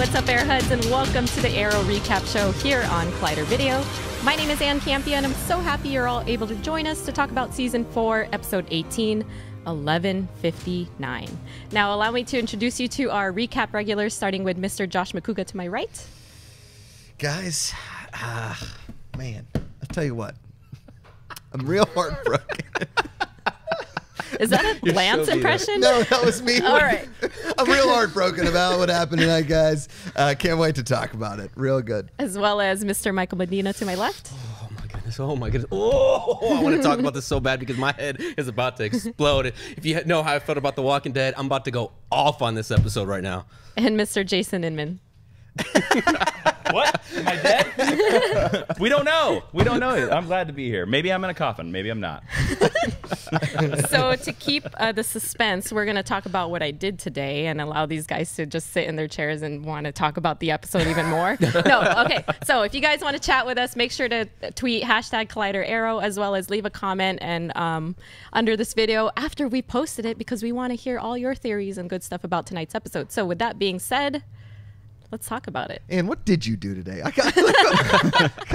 what's up, Airheads, and welcome to the Arrow Recap Show here on Collider Video. My name is Ann Campea, and I'm so happy you're all able to join us to talk about Season 4, Episode 18, 11:59. Now, allow me to introduce you to our recap regulars, starting with Mr. Josh Macuga to my right. Guys, man, I'll tell you what. I'm real heartbroken. Is that a Lance impression? No, that was me. All right. I'm real heartbroken about what happened tonight, guys. Can't wait to talk about it. Real good. As well as Mr. Michael Medina to my left. Oh my goodness. Oh my goodness. Oh, I want to talk about this so bad because my head is about to explode. If you know how I felt about The Walking Dead, I'm about to go off on this episode right now. And Mr. Jason Inman. What? Am I dead? We don't know. We don't know. I'm glad to be here. Maybe I'm in a coffin. Maybe I'm not. So to keep the suspense, we're going to talk about what I did today and allow these guys to just sit in their chairs and want to talk about the episode even more. No, okay. So if you guys want to chat with us, make sure to tweet #ColliderArrow as well as leave a comment and under this video after we posted it because we want to hear all your theories and good stuff about tonight's episode. So with that being said, let's talk about it. And what did you do today? I kind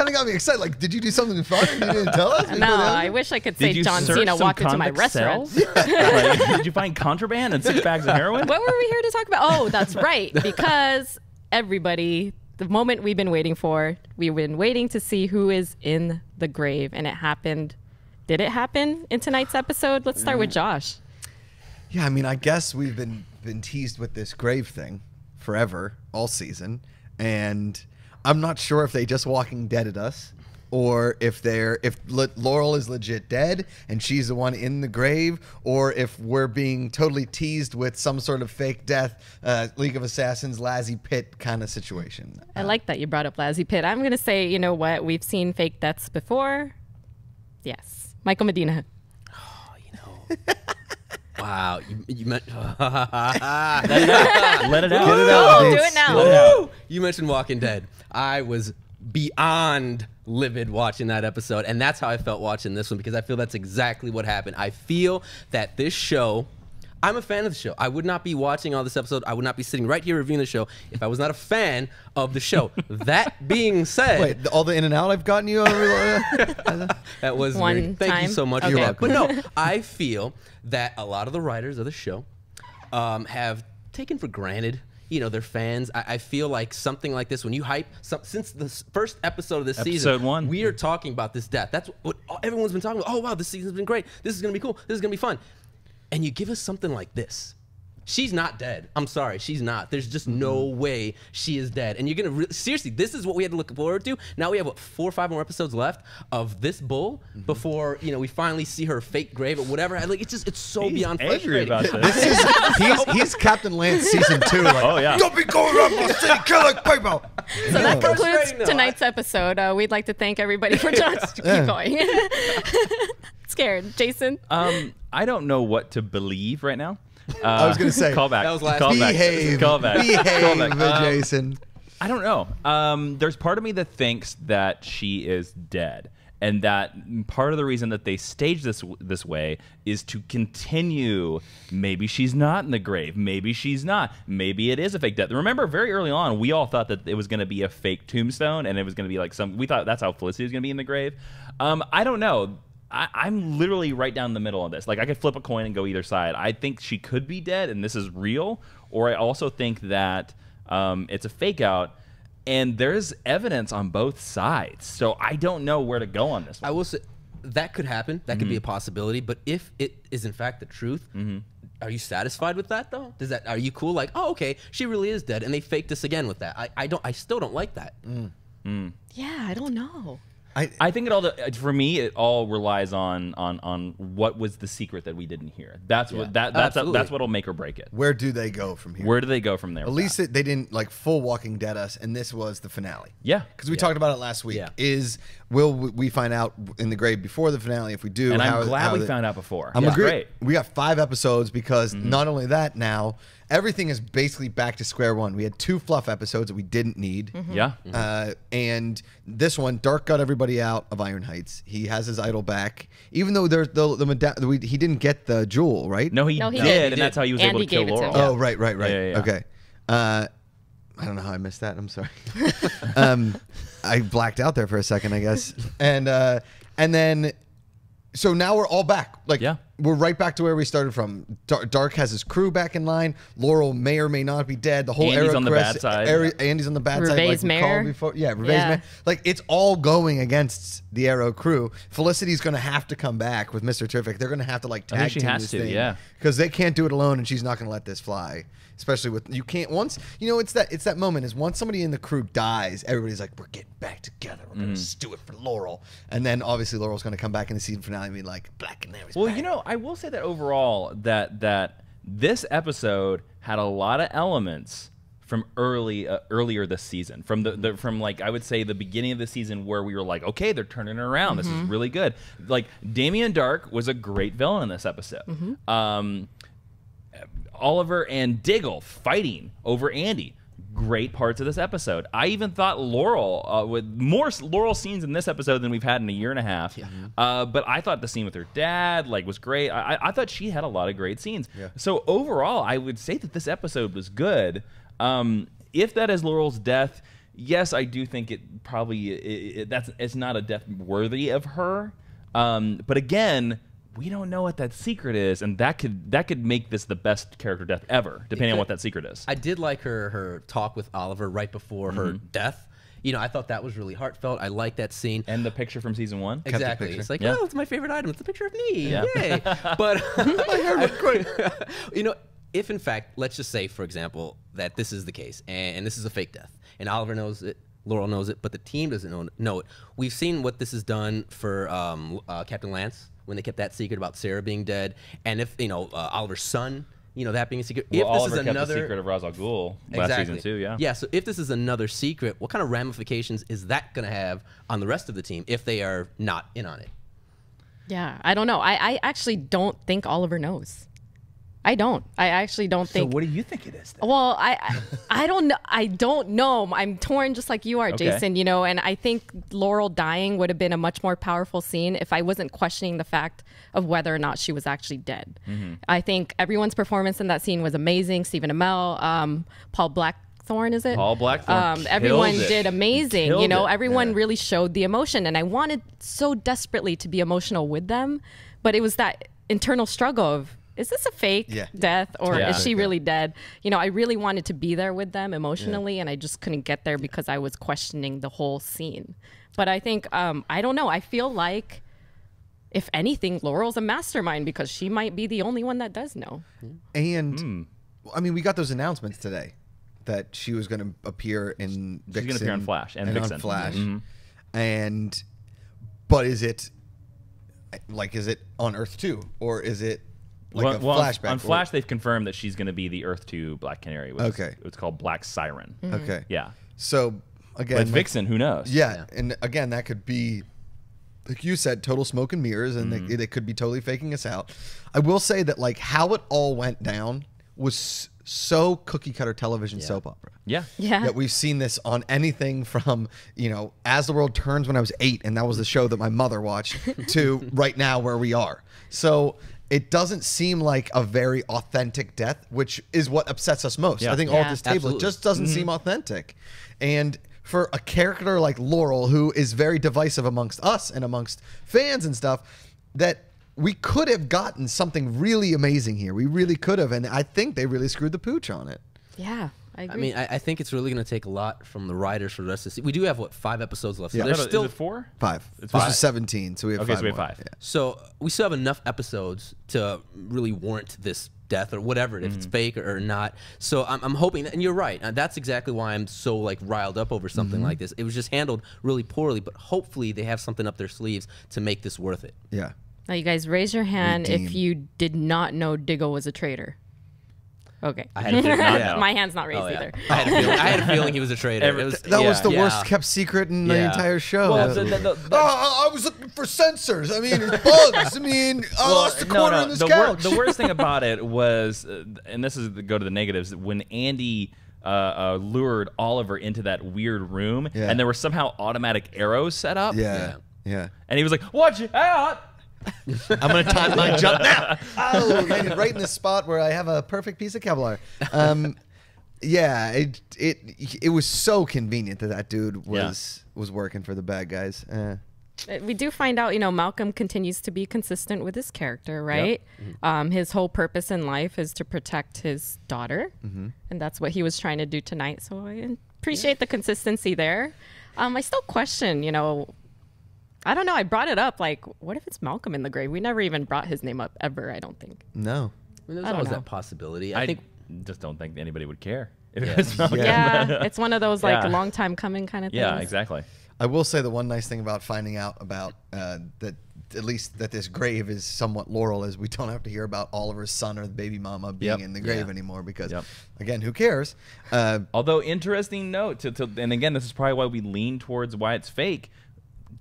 of got me excited. Like, did you do something fun and you didn't tell us? No, I wish I could say John Cena walked into my restaurant. Like, did you find contraband and 6 bags of heroin? What were we here to talk about? Oh, that's right. Because everybody, the moment we've been waiting for, we've been waiting to see who is in the grave. And it happened. Did it happen in tonight's episode? Let's start with Josh. Yeah, I mean, I guess we've been teased with this grave thing forever, all season, and I'm not sure if they just Walking Deaded us or if Laurel is legit dead and she's the one in the grave, or if we're being totally teased with some sort of fake death, League of Assassins, Lazzy Pit kind of situation. I like that you brought up Lazzy Pit. I'm gonna say, you know what, we've seen fake deaths before. Yes, Michael Medina. Oh, you know. Wow, you meant Let it out. Get it out. Go, do it now. Let it out. You mentioned Walking Dead. I was beyond livid watching that episode, and that's how I felt watching this one because I feel that's exactly what happened. I feel that this show, I'm a fan of the show. I would not be watching all this episode. I would not be sitting right here reviewing the show if I was not a fan of the show. That being said, wait, all the in and out I've gotten you over. that was One weird. Thank you so much. Okay. You're welcome. But no, I feel that a lot of the writers of the show have taken for granted, you know, their fans. I feel like something like this, when you hype, since the first episode of this season, Episode 1, we are talking about this death. That's what everyone's been talking about. Oh, wow, this season's been great. This is going to be cool. This is going to be fun. And you give us something like this. She's not dead. I'm sorry, she's not. There's just no way she is dead. And you're gonna seriously, this is what we had to look forward to. Now we have what, 4 or 5 more episodes left of this bull before, you know, we finally see her fake grave or whatever. Like, it's just, it's so beyond angry frustrating. about this. he's Captain Lance season 2. Like, Oh yeah. don't be going around my city killing people. So that concludes Frustrating, though. tonight's episode. We'd like to thank everybody for joining us. Keep going. Scared. Jason? I don't know what to believe right now. I was gonna say, call back. That was last Call week. back. behave, Call back. behave, Call back. Jason. I don't know. There's part of me that thinks that she is dead, and that part of the reason that they staged this way is to continue. Maybe she's not in the grave. Maybe she's not. Maybe it is a fake death. Remember, very early on, we all thought that it was going to be a fake tombstone, and it was going to be like some. We thought that's how Felicity was going to be in the grave. I don't know. I'm literally right down the middle of this. Like, I could flip a coin and go either side. I think she could be dead, and this is real. Or I also think that it's a fake out, and there's evidence on both sides. So I don't know where to go on this one. I will say that could happen. That could be a possibility. But if it is in fact the truth, are you satisfied with that though? Are you cool? Like, oh, okay, she really is dead, and they faked us again with that. I still don't like that. Yeah, I don't know. I think for me it all relies on what was the secret that we didn't hear. That's what that's what'll make or break it. Where do they go from here? Where do they go from there? At least they didn't like full Walking Dead us, and this was the finale. Yeah, because we talked about it last week. Yeah. Will we find out in the grave before the finale? If we do, and I'm glad we found out before. I'm great. We got 5 episodes because not only that, now everything is basically back to square one. We had 2 fluff episodes that we didn't need. Yeah, and this one, Darhk got everybody out of Iron Heights. He has his idol back, even though there's he didn't get the jewel, right? No, he No, he did, did. and that's how he was And able he to kill gave it to Laurel. him. Oh, right. Yeah. Okay. I don't know how I missed that. I'm sorry. I blacked out there for a second, I guess. And then, so now we're all back. Like, we're right back to where we started from. Darhk has his crew back in line. Laurel may or may not be dead. The whole Andy's Arrow on the bad side. Andy's on the bad side. Reve's mayor. Reve's mayor. Like, it's all going against the Arrow crew. Felicity's going to have to come back with Mr. Terrific. They're going to have to, like, tag team this thing. Yeah. Because they can't do it alone, and she's not going to let this fly. Especially with, you can't, once, you know, it's that moment is once somebody in the crew dies, everybody's like, we're getting back together. We're going to do it for Laurel. And then obviously Laurel's going to come back in the season finale and be like, Black Canary's Well, back. you know, I will say that overall that this episode had a lot of elements from earlier this season, from like I would say the beginning of the season where we were like, okay, they're turning it around. This is really good. Like Damien Darhk was a great villain in this episode. Oliver and Diggle fighting over Andy. Great parts of this episode. I even thought Laurel, with more Laurel scenes in this episode than we've had in a year and a half. But I thought the scene with her dad was great. I thought she had a lot of great scenes. So overall, I would say that this episode was good. If that is Laurel's death, yes, I do think it probably it's not a death worthy of her. But again, we don't know what that secret is, and that could make this the best character death ever, depending on what that secret is. I did like her talk with Oliver right before her death. You know, I thought that was really heartfelt. I like that scene. And the picture from season 1. Exactly. It's like, oh, it's my favorite item. It's a picture of me. Yeah. Yay. But my hair looked great. You know, if in fact, let's just say, for example, that this is the case, and this is a fake death, and Oliver knows it, Laurel knows it, but the team doesn't know it. We've seen what this has done for Captain Lance when they kept that secret about Sarah being dead, and if Oliver's son, that being a secret. Well, if this Oliver is kept another the secret of Ra's al Ghul last season too. Yeah. So if this is another secret, what kind of ramifications is that going to have on the rest of the team if they are not in on it? Yeah, I don't know. I actually don't think Oliver knows. I actually don't think. So what do you think it is then? Well, I don't know. I don't know. I'm torn just like you are, Jason, and I think Laurel dying would have been a much more powerful scene if I wasn't questioning the fact of whether or not she was actually dead. I think everyone's performance in that scene was amazing. Stephen Amell, Paul Blackthorne, is it? Paul Blackthorne. Everyone did amazing. Killed it. Everyone really showed the emotion, and I wanted so desperately to be emotional with them, but it was that internal struggle of, is this a fake death or is she really dead? I really wanted to be there with them emotionally, and I just couldn't get there because I was questioning the whole scene. But I think, I don't know. I feel like, if anything, Laurel's a mastermind because she might be the only one that does know. And, I mean, we got those announcements today that she was going to appear in Vixen. She's going to appear on Flash and Vixen. On Flash. But is it on Earth 2? Or is it like a flashback? On Flash, they've confirmed that she's going to be the Earth 2 Black Canary. It's called Black Siren. Okay. Yeah. So, again. But Vixen, who knows? Yeah. And again, that could be, like you said, total smoke and mirrors, and they could be totally faking us out. I will say that, like, how it all went down was so cookie cutter television soap opera. Yeah. That we've seen this on anything from, As the World Turns when I was 8, and that was the show that my mother watched, to right now where we are. So it doesn't seem like a very authentic death, which is what upsets us most. I think all at this table, it just doesn't seem authentic. And for a character like Laurel, who is very divisive amongst us and amongst fans and stuff, that we could have gotten something really amazing here. We really could have, and I think they really screwed the pooch on it. Yeah, I agree. I mean, I think it's really going to take a lot from the writers for the rest of the season. We do have, 5 episodes left. So there's still is it 4? 5. It's This 5. is 17, so we have 5 so we have more. 5. Yeah. So we still have enough episodes to really warrant this death or whatever, if it's fake or not. So I'm hoping that, and you're right. That's exactly why I'm so riled up over something like this. It was just handled really poorly, but hopefully they have something up their sleeves to make this worth it. Yeah. Now, you guys raise your hand Redeem. if you did not know Diggle was a traitor. Okay. I had a feeling, My hand's not raised either. I had a feeling he was a traitor. That was the worst kept secret in the entire show. Well, I was looking for sensors. I mean, it's bugs. I mean, I lost a quarter in this couch. The worst thing about it was, and this is go to the negatives, when Andy lured Oliver into that weird room, and there were somehow automatic arrows set up. Yeah. And he was like, "Watch out!" I'm going to time my jump now. Oh, landed right in the spot where I have a perfect piece of Kevlar. Yeah, it was so convenient that dude was working for the bad guys. We do find out, Malcolm continues to be consistent with his character, right? Yep. His whole purpose in life is to protect his daughter, and that's what he was trying to do tonight. So I appreciate the consistency there. I still question, I don't know. I brought it up, like, what if it's Malcolm in the grave? We never even brought his name up ever, I don't think. No. I mean, there's always that possibility. I think just don't think anybody would care. Yeah, it's one of those long time coming kind of things. Yeah, exactly. I will say the one nice thing about finding out about that, at least that this grave is somewhat Laurel, is we don't have to hear about Oliver's son or the baby mama being in the grave anymore because, again, who cares? Although, interesting note, and again, this is probably why we lean towards why it's fake.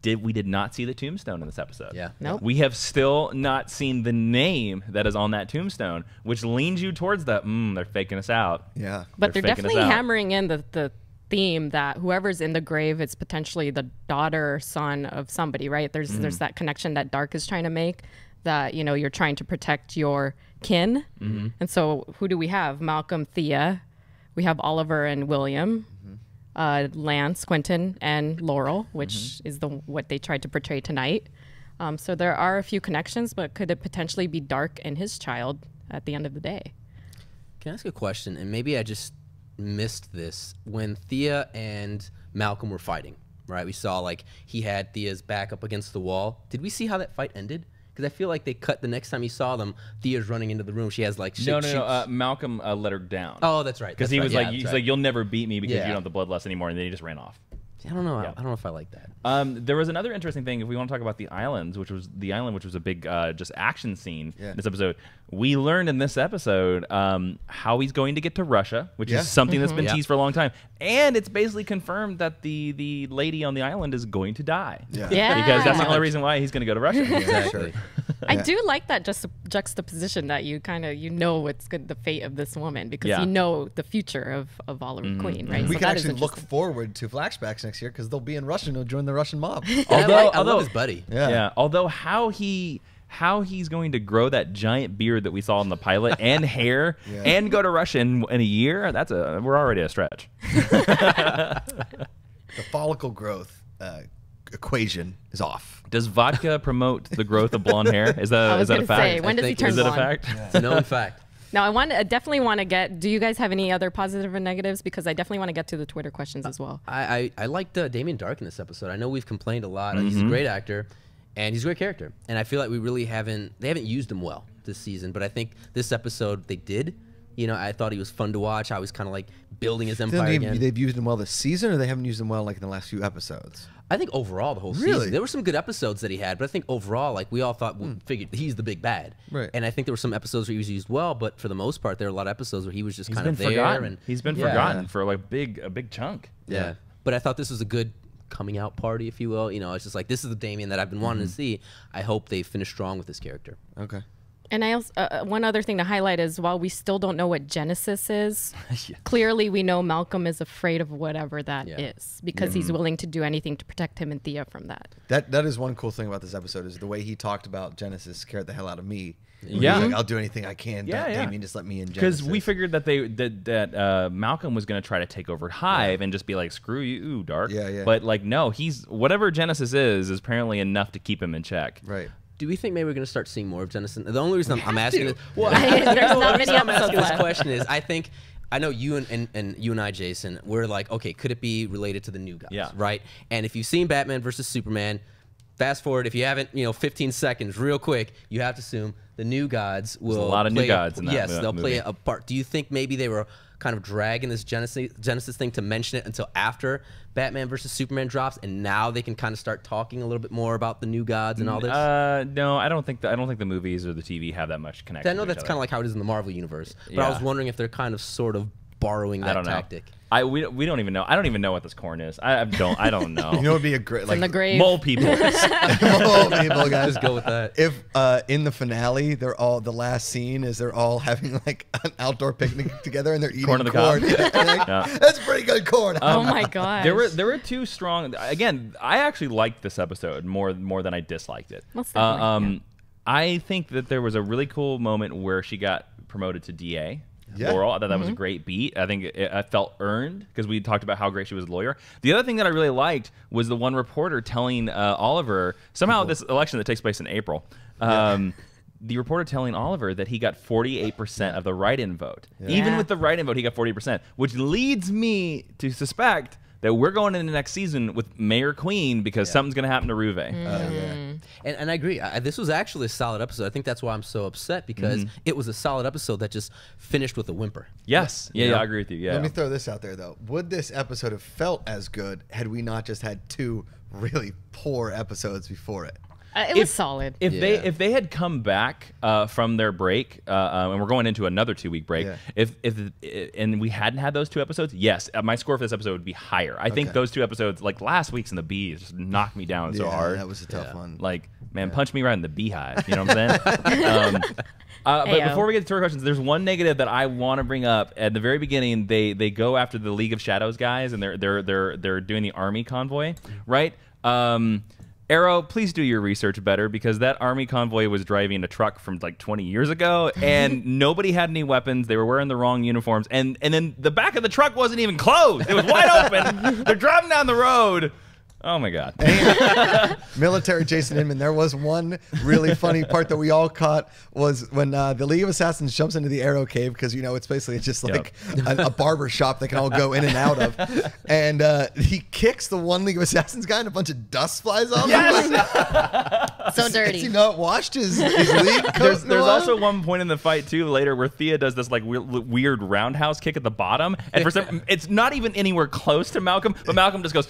We did not see the tombstone in this episode. Yeah. Nope. We have still not seen the name that is on that tombstone, which leans you towards that, they're faking us out. Yeah. But they're definitely hammering in the theme that whoever's in the grave is potentially the daughter or son of somebody, right? There's that connection that Darhk is trying to make, that, you're trying to protect your kin. And so who do we have? Malcolm, Thea. We have Oliver and William. Lance, Quentin, and Laurel, which is what they tried to portray tonight. So there are a few connections, but could it potentially be Darhk and his child at the end of the day? Can I ask a question? And maybe I just missed this. When Thea and Malcolm were fighting, right? We saw like he had Thea's back up against the wall. Did we see how that fight ended? Because I feel like they cut the next time you saw them, Thea's running into the room. She has like no. Malcolm let her down. Oh, that's right. Because he was like, he's like, you'll never beat me because you don't have the bloodlust anymore, and then he just ran off. I don't know. I don't know if I like that. There was another interesting thing. If we want to talk about the islands, which was a big just action scene in this episode. We learned in this episode how he's going to get to Russia, which is something that's been teased for a long time, and it's basically confirmed that the lady on the island is going to die. Yeah. Because that's the only reason why he's going to go to Russia. Exactly. I do like that juxtaposition that you kind of what's the fate of this woman, because you know the future of Oliver Queen, right? We So can that is actually look forward to flashbacks next year because they'll be in Russia and he'll join the Russian mob. I love his buddy. Yeah. Although how he's going to grow that giant beard that we saw in the pilot and hair and go to Russia in a year, we're already a stretch. The follicle growth equation is off. Does vodka promote the growth of blonde hair? Is that a fact? Say, when does he turn Is it a blonde? fact? It's a known fact. Now, I definitely want to get. Do you guys have any other positive or negatives? Because I definitely want to get to the Twitter questions as well. I liked Damien Darhk in this episode. I know we've complained a lot. He's a great actor, and he's a great character. And I feel like they haven't used him well this season. But I think this episode they did. I thought he was fun to watch. How he's kind of like building his empire again. They've used him well this season, or they haven't used him well like in the last few episodes? I think overall the whole season. There were some good episodes that he had, but I think overall, like we all thought, figured he's the big bad. Right. And I think there were some episodes where he was used well, but for the most part, there were a lot of episodes where he was just kind of there. Forgotten. And he's been forgotten for like a big chunk. Yeah. But I thought this was a good coming out party, if you will. It's just like, this is the Damien that I've been wanting to see. I hope they finish strong with this character. Okay. And I also, one other thing to highlight is, while we still don't know what Genesis is, clearly we know Malcolm is afraid of whatever that is, because he's willing to do anything to protect him and Thea from that. That is one cool thing about this episode, is the way he talked about Genesis scared the hell out of me. Yeah. He's like, I'll do anything I can. Damien, just let me in Genesis. Because we figured that Malcolm was going to try to take over Hive and just be like, screw you, Darhk. Yeah. But like, no, whatever Genesis is apparently enough to keep him in check. Right. Do we think maybe we're going to start seeing more of Genesis? The only reason I'm asking this, There's not many I'm asking episodes this left. question is, I know you and you and I, Jason, we're like, okay, could it be related to the new guys? Yeah. Right? And if you've seen Batman versus Superman, fast forward, if you haven't, 15 seconds, real quick, you have to assume the new gods will There's a lot of new gods in that Yes, they'll movie. play a part. Do you think maybe they were kind of dragging this Genesis thing to mention it until after Batman versus Superman drops, and now they can kind of start talking a little bit more about the new gods and all this? No, I don't think the movies or the TV have that much connection. I know that's kind of like how it is in the Marvel universe, but I was wondering if they're kind of sort of borrowing that tactic. We don't even know. I don't even know what this corn is. I don't know. You know, it'd be a great In the grave. Mole people. Mole people, guys. Just go with that. If in the finale, the last scene is they're all having like an outdoor picnic together and they're eating Corn on the cob. That's pretty good corn. Oh my gosh. There were two strong. Again, I actually liked this episode more than I disliked it. Most definitely, I think that there was a really cool moment where she got promoted to DA. Yeah. Laurel. I thought that was a great beat. I think I felt earned because we talked about how great she was as a lawyer. The other thing that I really liked was the one reporter telling Oliver, somehow this election that takes place in April, the reporter telling Oliver that he got 48% of the write-in vote. Even with the write-in vote, he got 40%, which leads me to suspect that we're going into the next season with Mayor Queen because something's going to happen to Ruve. And I agree. This was actually a solid episode. I think that's why I'm so upset, because it was a solid episode that just finished with a whimper. Yes. Yeah, I agree with you. Yeah. Let me throw this out there, though. Would this episode have felt as good had we not just had 2 really poor episodes before it? It was solid. If they had come back from their break, and we're going into another 2-week break, and we hadn't had those 2 episodes, yes, my score for this episode would be higher. I think those 2 episodes, like last week's in the Bees, just knocked me down so hard. That was a tough one. Like, man, punch me right in the beehive. You know what I'm saying? But before we get to our questions, there's one negative that I want to bring up. At the very beginning, they go after the League of Shadows guys, and they're doing the army convoy, right? Arrow, please do your research better, because that army convoy was driving a truck from like 20 years ago, and nobody had any weapons. They were wearing the wrong uniforms, and then the back of the truck wasn't even closed. It was wide open. They're driving down the road. Oh my God. Military Jason Inman. There was one really funny part that we all caught was when the League of Assassins jumps into the Arrow Cave, because, you know, it's basically just like a barber shop they can all go in and out of. And he kicks the one League of Assassins guy and a bunch of dust flies off him. So dirty. Has he not washed his league coat? There's also one point in the fight too later where Thea does this like weird roundhouse kick at the bottom, and for some, it's not even anywhere close to Malcolm, but Malcolm just goes,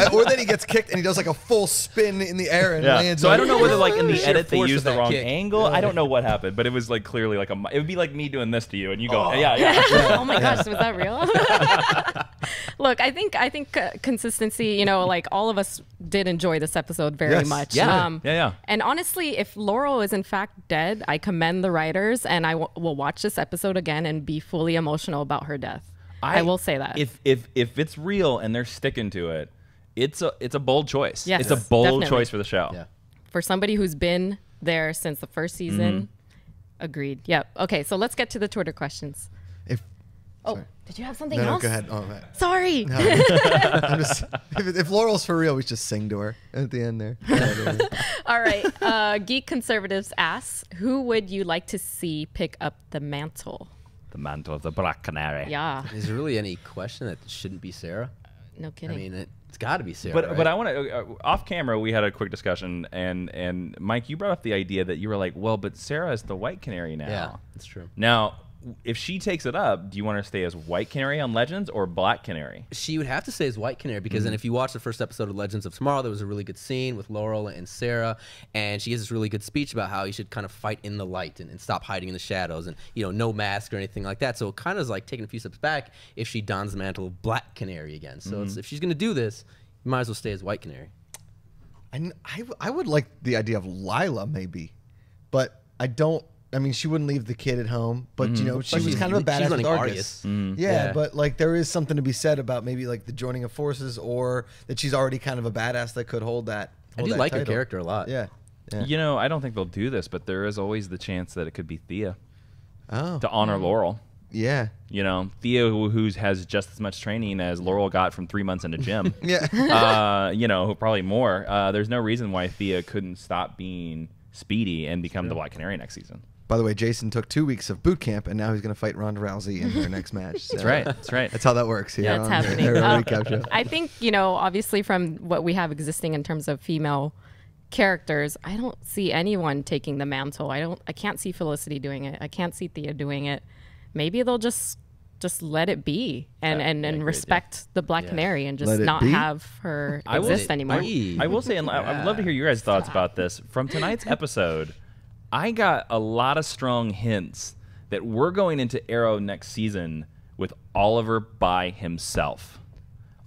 or then he gets kicked and he does like a full spin in the air and lands. So I don't know whether like in the Sheer edit they force used of the that wrong kick. angle. I don't know what happened, but it was like clearly like it would be like me doing this to you and you go, Oh my gosh, was that real? Look, I think consistency, you know, like all of us did enjoy this episode very much. Yeah. And honestly, if Laurel is in fact dead, I commend the writers, and I will watch this episode again and be fully emotional about her death. I will say that. If it's real and they're sticking to it, it's a bold choice. Yes, it's a bold definitely. choice for the show. Yeah. For somebody who's been there since the first season, agreed. Yep. Okay, so let's get to the Twitter questions. Did you have something else? No, go ahead. Oh, right. Sorry. No. If Laurel's for real, we just sing to her at the end there. All right. Geek Conservatives asks, who would you like to see pick up the mantle? The mantle of the Black Canary. Yeah. Is there really any question that it shouldn't be Sarah? No kidding. I mean, it's got to be Sarah. But I want to off camera. We had a quick discussion, and Mike, you brought up the idea that you were like, well, but Sarah is the White Canary now. Yeah, that's true. Now, if she takes it up, do you want her to stay as White Canary on Legends or Black Canary? She would have to stay as White Canary, because then if you watch the first episode of Legends of Tomorrow, there was a really good scene with Laurel and Sarah, and she has this really good speech about how you should kind of fight in the light and stop hiding in the shadows, and, you know, no mask or anything like that. So it kind of is like taking a few steps back if she dons the mantle of Black Canary again. So if she's going to do this, you might as well stay as White Canary. I would like the idea of Lila maybe, but I don't. I mean, she wouldn't leave the kid at home, but you know, she was kind of a badass with Argus. Yeah, but like there is something to be said about maybe like the joining of forces, or that she's already kind of a badass that could hold that. I do like her character a lot. Yeah. You know, I don't think they'll do this, but there is always the chance that it could be Thea to honor Laurel. Yeah. You know, Thea, who has just as much training as Laurel got from 3 months into gym. You know, probably more. There's no reason why Thea couldn't stop being speedy and become the Black Canary next season. By the way, Jason took 2 weeks of boot camp, and now he's going to fight Ronda Rousey in her next match. So That's right. That's right. That's how that works. Yeah, it's happening. I think, you know, obviously from what we have existing in terms of female characters, I don't see anyone taking the mantle. I can't see Felicity doing it. I can't see Thea doing it. Maybe they'll just let it be and respect the Black Canary and just not have her exist anymore. I will say, and I would love to hear your guys' thoughts about this. From tonight's episode, I got a lot of strong hints that we're going into Arrow next season with Oliver by himself.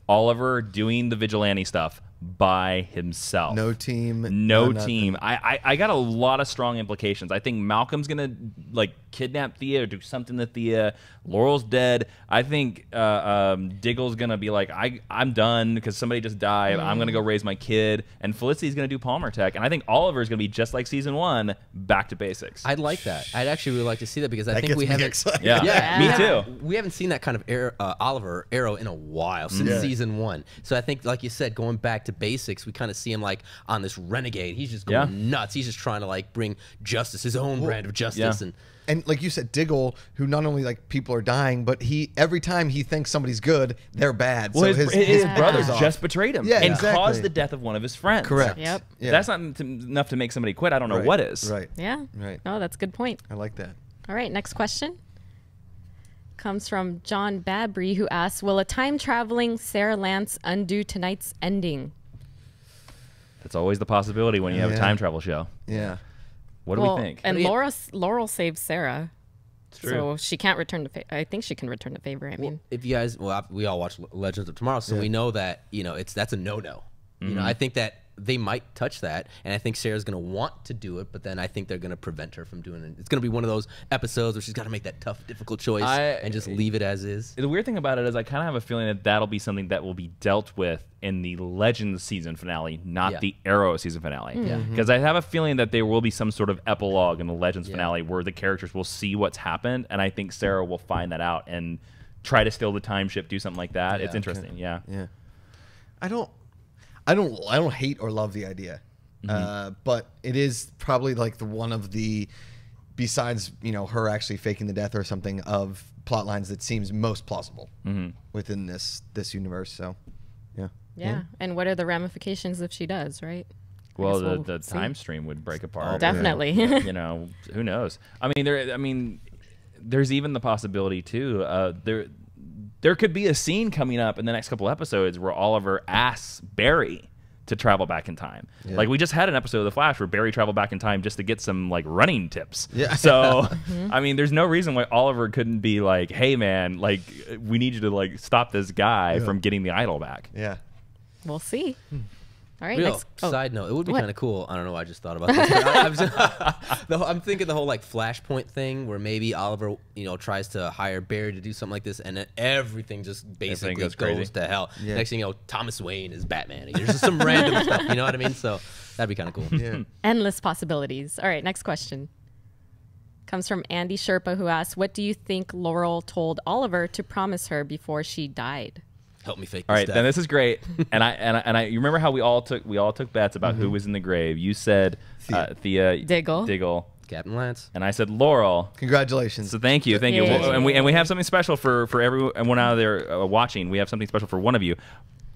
Oliver doing the vigilante stuff by himself. No team. No nothing. team. I got a lot of strong implications. I think Malcolm's gonna like kidnap Thea or do something to Thea. Laurel's dead. I think Diggle's gonna be like, I'm done because somebody just died. I'm gonna go raise my kid. And Felicity's gonna do Palmer Tech. And I think Oliver's gonna be just like season 1, back to basics. I'd like that. I'd actually really like to see that because I think gets we me haven't. excited. Yeah. Me too. We haven't seen that kind of Oliver Arrow in a while since season 1. So I think, like you said, going back to basics, we kind of see him like on this renegade. He's just going nuts. He's just trying to like bring justice, his own brand of justice, And like you said, Diggle, who not only like people are dying, but every time he thinks somebody's good, they're bad. Well, so his brother's brother off. just betrayed him Yeah, and exactly. caused the death of one of his friends. Correct. Yep. Yeah. That's not enough to make somebody quit. I don't know what is. Right. Yeah. Right. Oh, that's a good point. I like that. All right, next question comes from John Babry, who asks, will a time-traveling Sarah Lance undo tonight's ending? That's always the possibility when you have a time travel show. Yeah. What do we think? And Laurel saved Sarah. true. So she can't return to favor. I think she can return to favor. I mean, If you guys, we all watch Legends of Tomorrow, so we know that that's a no-no. You know, I think that they might touch that, and I think Sarah's going to want to do it, but then I think they're going to prevent her from doing it. It's going to be one of those episodes where she's got to make that tough, difficult choice and just leave it as is. The weird thing about it is I kind of have a feeling that that'll be something that will be dealt with in the Legends season finale, not the Arrow season finale. Because I have a feeling that there will be some sort of epilogue in the Legends finale where the characters will see what's happened, and I think Sarah will find that out and try to steal the time ship, do something like that. It's interesting. Yeah. I don't hate or love the idea, but it is probably like one of the, besides her actually faking the death or something, of plot lines that seems most plausible within this universe. So, yeah. And what are the ramifications if she does? Right. Well, the time stream would break apart. Definitely. Who knows? I mean, there's even the possibility too. There could be a scene coming up in the next couple episodes where Oliver asks Barry to travel back in time. Like we just had an episode of The Flash where Barry traveled back in time just to get some like running tips. So, I mean, there's no reason why Oliver couldn't be like, "Hey, man, like we need you to like stop this guy from getting the idol back." Yeah. We'll see. All right. Real Next. side note, it would be kind of cool. I don't know why I just thought about this. I'm thinking the whole like Flashpoint thing where maybe Oliver, tries to hire Barry to do something like this, and then everything just basically goes crazy. to hell. Next thing you know, Thomas Wayne is Batman. There's just some random stuff. You know what I mean? So that'd be kind of cool. Yeah. Endless possibilities. All right. Next question comes from Andy Sherpa, who asks, what do you think Laurel told Oliver to promise her before she died? Help me fake this All right, death. then this is great. And I you remember how we all took bets about who was in the grave. You said Thea, Diggle, Captain Lance, and I said Laurel. Congratulations. So thank you. Yeah. And we have something special for everyone out there watching. We have something special for one of you.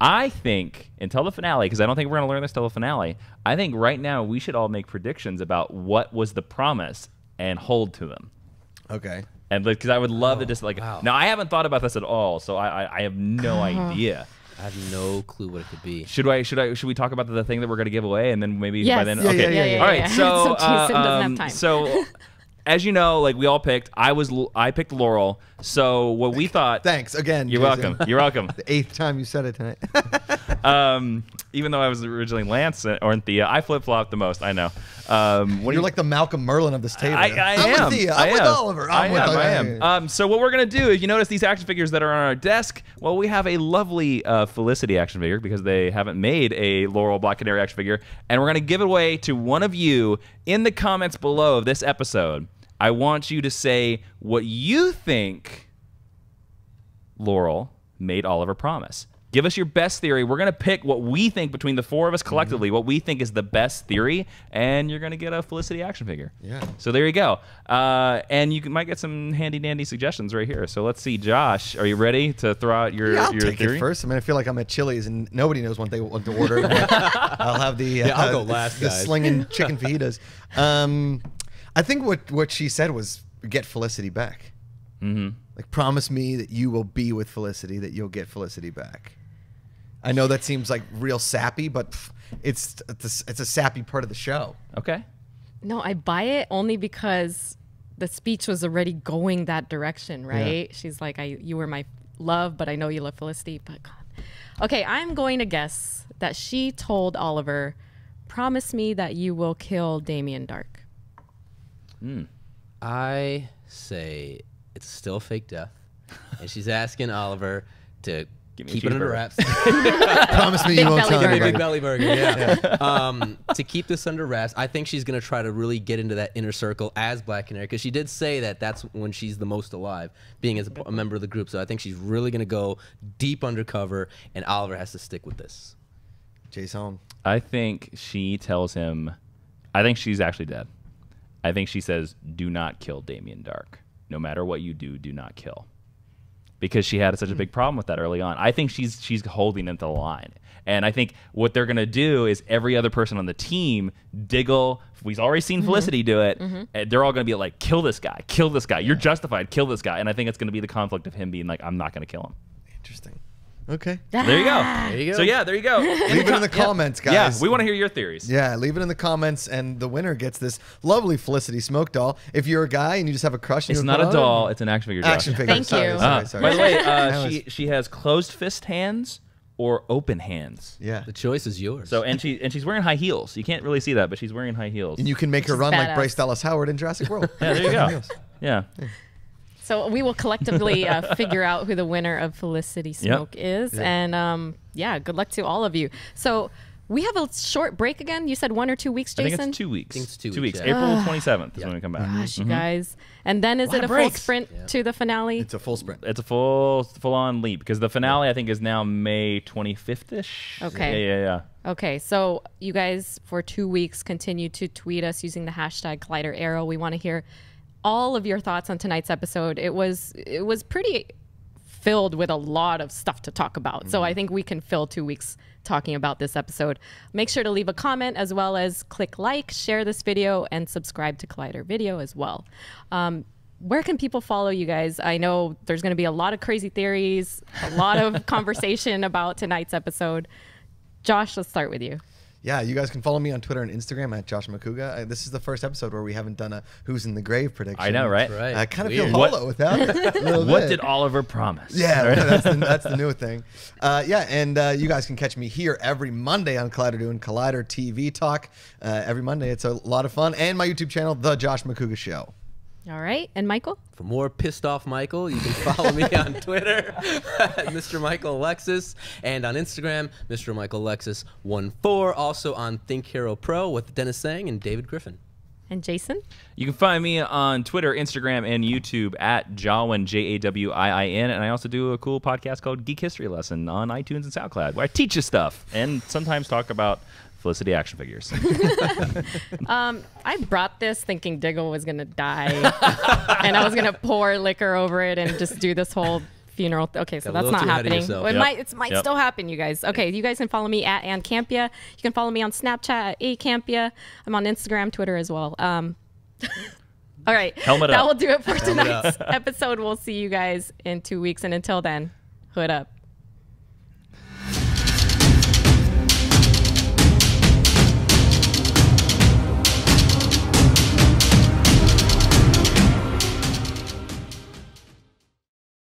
I think until the finale, because I don't think we're going to learn this till the finale. I think right now we should all make predictions about what was the promise and hold to them. Okay. And because I would love to just like now I haven't thought about this at all, so I have no idea. I have no clue what it could be. Should we talk about the thing that we're going to give away, and then maybe Yes. by then? Yeah, Okay. yeah. All right. So, Jason doesn't have time. So, as you know, like we all picked, I picked Laurel. So what we thought. Thanks again. You're Jason. welcome. You're welcome. The 8th time you said it tonight. Even though I was originally Lance or Thea, I flip flopped the most. I know. You're like the Malcolm Merlyn of this table. I I'm am. with Thea. I'm with Oliver. I am. So what we're gonna do is, you notice these action figures that are on our desk. Well, we have a lovely Felicity action figure because they haven't made a Laurel Black Canary action figure, and we're gonna give it away to one of you in the comments below of this episode. I want you to say what you think Laurel made Oliver promise. Give us your best theory. We're going to pick what we think between the four of us collectively, what we think is the best theory, and you're going to get a Felicity action figure. Yeah. So there you go. And you might get some handy-dandy suggestions right here. So let's see. Josh, are you ready to throw out your I'll your take theory? it first. I mean, I feel like I'm at Chili's and nobody knows what they want to order. I'll have the I'll go last, the guys. slinging chicken fajitas. I think what she said was get Felicity back. Like, promise me that you will be with Felicity, that you'll get Felicity back. I know that seems like real sappy, but it's a sappy part of the show. Okay. No, I buy it only because the speech was already going that direction, right? Yeah. She's like, you were my love, but I know you love Felicity. But God. Okay, I'm going to guess that she told Oliver, "Promise me that you will kill Damien Darhk." I say it's still a fake death, and she's asking Oliver to keep it under wraps. Promise me you won't tell anybody. Big belly burger, yeah. To keep this under wraps, I think she's going to try to really get into that inner circle as Black Canary, because she did say that that's when she's the most alive, being as a member of the group. So I think she's really going to go deep undercover, and Oliver has to stick with this. Jason. I think she tells him, I think she's actually dead. I think she says, do not kill Damien Darhk. No matter what you do, do not kill. Because she had such a big problem with that early on. I think she's holding it to the line. And I think what they're going to do is every other person on the team, Diggle, we've already seen Felicity do it, and they're all going to be like, kill this guy, kill this guy. You're justified, kill this guy. And I think it's going to be the conflict of him being like, I'm not going to kill him. Interesting. Okay. There you go. There you go. So yeah, there you go. Leave it in the comments, guys. Yeah, we want to hear your theories. Yeah, leave it in the comments, and the winner gets this lovely Felicity smoke doll. If you're a guy and you just have a crush, It's not a doll. It's an action figure. Action Josh. figure. Thank sorry, you. Sorry. By the way, That was- she has closed fist hands or open hands. Yeah. The choice is yours. So and she's wearing high heels. You can't really see that, but she's wearing high heels. And you can make her is run like badass. Bryce Dallas Howard in Jurassic World. Yeah, there you go. Yeah. So we will collectively figure out who the winner of Felicity Smoke is. Yep. And yeah, good luck to all of you. So we have a short break again. You said 1 or 2 weeks, I Jason? think it's 2 weeks. I think it's 2 2 weeks, weeks. yeah. April 27th is when we come back. Gosh, you guys. And then is it a full breaks. sprint to the finale? It's a full sprint. It's a full-on leap because the finale I think is now May 25th-ish. Okay. Yeah. Okay, so you guys for 2 weeks continue to tweet us using the hashtag Collider Arrow. We want to hear all of your thoughts on tonight's episode. It was pretty filled with a lot of stuff to talk about. So I think we can fill 2 weeks talking about this episode. Make sure to leave a comment as well as click like, share this video, and subscribe to Collider Video as well. Where can people follow you guys? I know there's going to be a lot of crazy theories, a lot of conversation about tonight's episode. Josh, let's start with you. Yeah, you guys can follow me on Twitter and Instagram at Josh Macuga. This is the first episode where we haven't done a Who's in the Grave prediction. I know, right? Right. I kind of Weird. feel hollow without it. a little What bit. did Oliver promise? Yeah, that's the new thing. Yeah, and you guys can catch me here every Monday on Collider doing Collider TV Talk. Every Monday, it's a lot of fun. And my YouTube channel, The Josh Macuga Show. All right. And Michael? For more pissed off Michael, you can follow me on Twitter at Mr. Michael Alexis, and on Instagram, Mr. Michael Alexis 14. Also on Think Hero Pro with Dennis Sang and David Griffin. And Jason? You can find me on Twitter, Instagram, and YouTube at Jawin, Jawiin, and I also do a cool podcast called Geek History Lesson on iTunes and SoundCloud, where I teach you stuff and sometimes talk about Felicity action figures. I brought this thinking Diggle was going to die, and I was going to pour liquor over it and just do this whole funeral. Okay, so Got a that's little not too ahead of happening. yourself. Well, Yep. it might Yep. still happen, you guys. Okay, you guys can follow me at Ann Campea. You can follow me on Snapchat at Ann Campea. I'm on Instagram, Twitter as well. All right, Helmet that up. will do it for tonight's episode. We'll see you guys in 2 weeks, and until then, hood up.